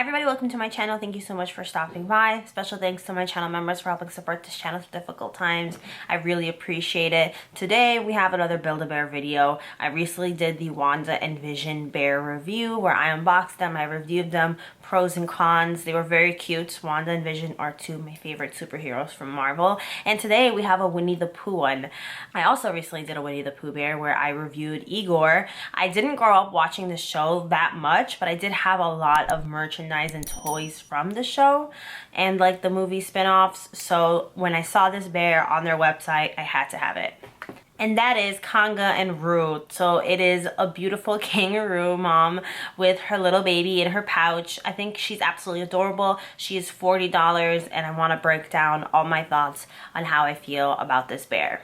Hi everybody, welcome to my channel. Thank you so much for stopping by. Special thanks to my channel members for helping support this channel through difficult times. I really appreciate it. Today we have another Build-A-Bear video. I recently did the Wanda and Vision bear review where I unboxed them, I reviewed them, pros and cons. They were very cute. Wanda and Vision are two of my favorite superheroes from Marvel. And today we have a Winnie the Pooh one. I also recently did a Winnie the Pooh bear where I reviewed Igor. I didn't grow up watching the show that much, but I did have a lot of merchandise and toys from the show and like the movie spin-offs. So when I saw this bear on their website, I had to have it. And that is Kanga Roo. So it is a beautiful kangaroo mom with her little baby in her pouch. I think she's absolutely adorable. She is $40 and I want to break down all my thoughts on how I feel about this bear.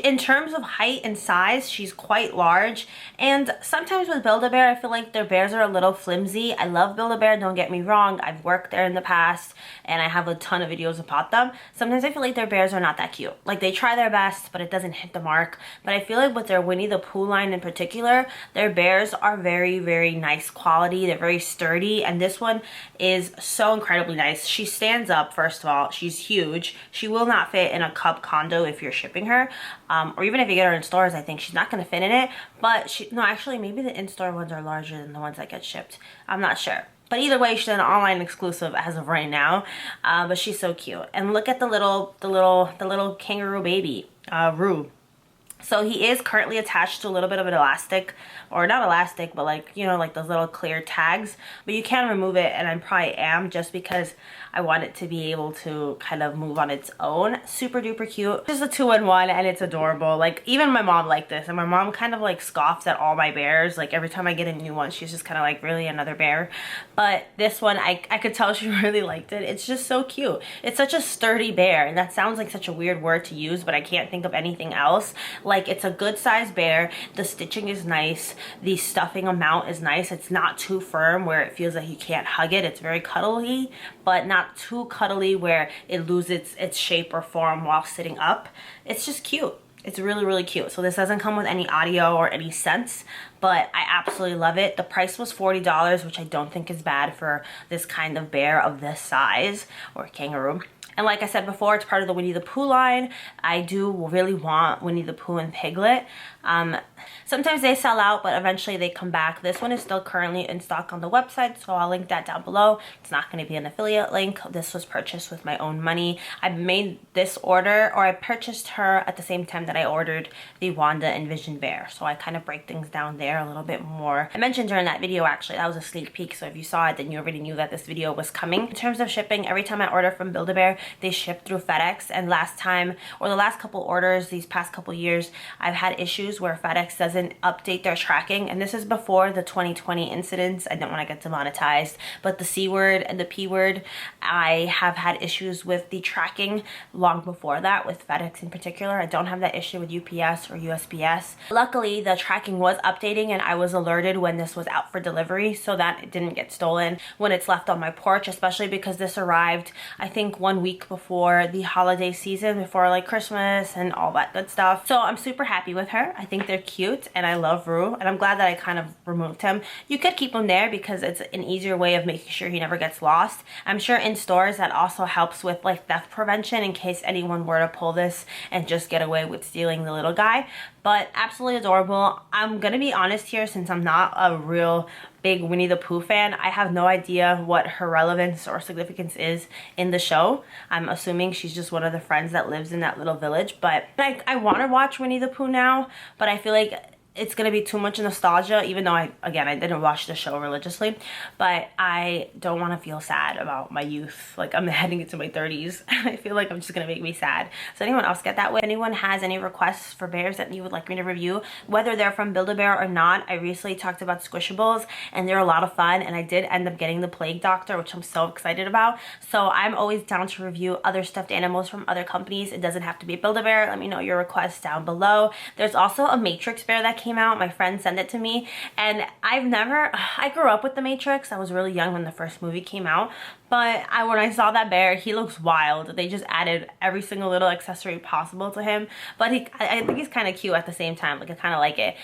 In terms of height and size, she's quite large, and sometimes with Build-A-Bear, I feel like their bears are a little flimsy. I love Build-A-Bear, don't get me wrong. I've worked there in the past, and I have a ton of videos about them. Sometimes I feel like their bears are not that cute. Like, they try their best, but it doesn't hit the mark. But I feel like with their Winnie the Pooh line in particular, their bears are very, very nice quality. They're very sturdy, and this one is so incredibly nice. She stands up, first of all. She's huge. She will not fit in a Cub condo if you're shipping her. Or even if you get her in stores, I think she's not going to fit in it. But no, actually, maybe the in-store ones are larger than the ones that get shipped. I'm not sure. But either way, she's an online exclusive as of right now. But she's so cute. And look at the little kangaroo baby, Roo. So he is currently attached to a little bit of an elastic, or not elastic, but like, you know, like those little clear tags. But you can remove it, and I probably am, just because I want it to be able to kind of move on its own. Super duper cute. Just a 2-in-1, and it's adorable. Like, even my mom liked this, and my mom kind of like scoffs at all my bears. Like, every time I get a new one, she's just kind of like, really, another bear? But this one, I could tell she really liked it. It's just so cute. It's such a sturdy bear, and that sounds like such a weird word to use, but I can't think of anything else. Like, it's a good sized bear. The stitching is nice. The stuffing amount is nice. It's not too firm where it feels like you can't hug it. It's very cuddly, but not too cuddly where it loses its shape or form while sitting up. It's just cute. It's really, really cute. So this doesn't come with any audio or any scents, but I absolutely love it. The price was $40, which I don't think is bad for this kind of bear of this size, or kangaroo. And like I said before, it's part of the Winnie the Pooh line. I do really want Winnie the Pooh and Piglet. Sometimes they sell out, but eventually they come back. This one is still currently in stock on the website, so I'll link that down below. It's not going to be an affiliate link. This was purchased with my own money. I made this order, or I purchased her at the same time that I ordered the Wanda and Vision bear. So I kind of break things down there a little bit more. I mentioned during that video, actually, that was a sneak peek. So if you saw it, then you already knew that this video was coming. In terms of shipping, every time I order from Build-A-Bear, they ship through FedEx. And last time, or the last couple orders, these past couple years, I've had issues where FedEx doesn't update their tracking, and this is before the 2020 incidents. I don't want to get demonetized, but the C word and the P word, I have had issues with the tracking long before that, with FedEx in particular. I don't have that issue with UPS or USPS. Luckily, the tracking was updating, and I was alerted when this was out for delivery so that it didn't get stolen when it's left on my porch, especially because this arrived, I think, 1 week before the holiday season, before like Christmas and all that good stuff. So I'm super happy with her. I think they're cute, and I love Roo, and I'm glad that I kind of removed him. You could keep him there because it's an easier way of making sure he never gets lost. I'm sure in stores that also helps with like theft prevention in case anyone were to pull this and just get away with stealing the little guy. But absolutely adorable. I'm gonna be honest here, since I'm not a real big Winnie the Pooh fan, I have no idea what her relevance or significance is in the show. I'm assuming she's just one of the friends that lives in that little village, but I want to watch Winnie the Pooh now, but I feel like it's gonna be too much nostalgia, even though I didn't watch the show religiously, but I don't want to feel sad about my youth. Like, I'm heading into my 30s. I feel like I'm just gonna make me sad. So anyone else get that way? If anyone has any requests for bears that you would like me to review, whether they're from Build-A-Bear or not, I recently talked about Squishables, and they're a lot of fun, and I did end up getting the Plague Doctor, which I'm so excited about. So I'm always down to review other stuffed animals from other companies. It doesn't have to be Build-A-Bear. Let me know your requests down below. There's also a Matrix bear that came out. My friend sent it to me, and I grew up with The Matrix. I was really young when the first movie came out, But when I saw that bear, he looks wild. They just added every single little accessory possible to him. But I think he's kind of cute at the same time. Like, I kind of like it.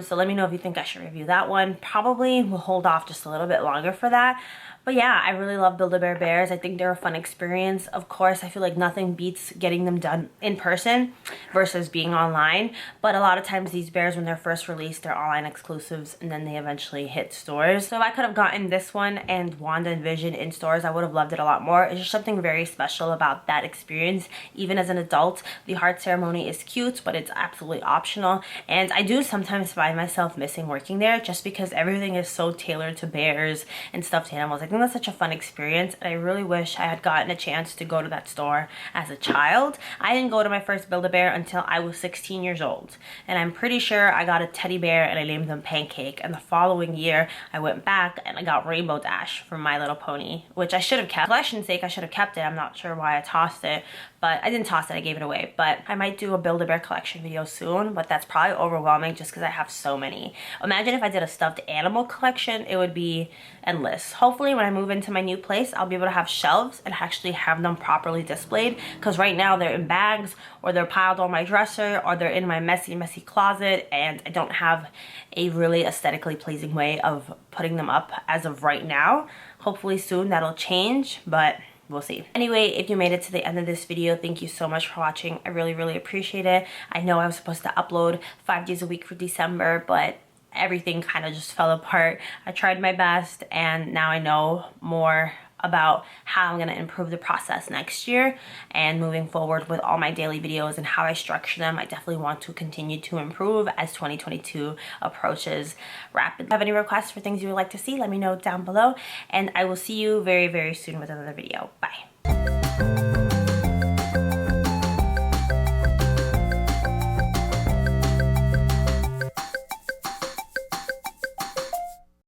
So let me know if you think I should review that one. Probably will hold off just a little bit longer for that. But yeah, I really love Build-A-Bear bears. I think they're a fun experience. Of course, I feel like nothing beats getting them done in person versus being online. But a lot of times these bears, when they're first released, they're online exclusives and then they eventually hit stores. So if I could have gotten this one and Wanda and Vision in stores, I would have loved it a lot more. It's just something very special about that experience. Even as an adult, the heart ceremony is cute, but it's absolutely optional. And I do sometimes find myself missing working there just because everything is so tailored to bears and stuffed animals. I think that's such a fun experience, and I really wish I had gotten a chance to go to that store as a child. I didn't go to my first Build-A-Bear until I was 16 years old, and I'm pretty sure I got a teddy bear and I named him Pancake, and the following year I went back and I got Rainbow Dash from My Little Pony, which I should have kept. For collection's sake, I should have kept it. I'm not sure why I tossed it, but I didn't toss it, I gave it away. But I might do a Build-A-Bear collection video soon, but that's probably overwhelming just because I have so many. Imagine if I did a stuffed animal collection, it would be endless. Hopefully when I move into my new place, I'll be able to have shelves and actually have them properly displayed, because right now they're in bags or they're piled on my dresser or they're in my messy closet, and I don't have a really aesthetically pleasing way of putting them up as of right now. Hopefully soon that'll change, but we'll see. Anyway, if you made it to the end of this video, thank you so much for watching. I really appreciate it. I know I was supposed to upload 5 days a week for December, but everything kind of just fell apart. I tried my best, and now I know more about how I'm going to improve the process next year and moving forward with all my daily videos and how I structure them. I definitely want to continue to improve as 2022 approaches rapidly. If you have any requests for things you would like to see, let me know down below, and I will see you very soon with another video. Bye.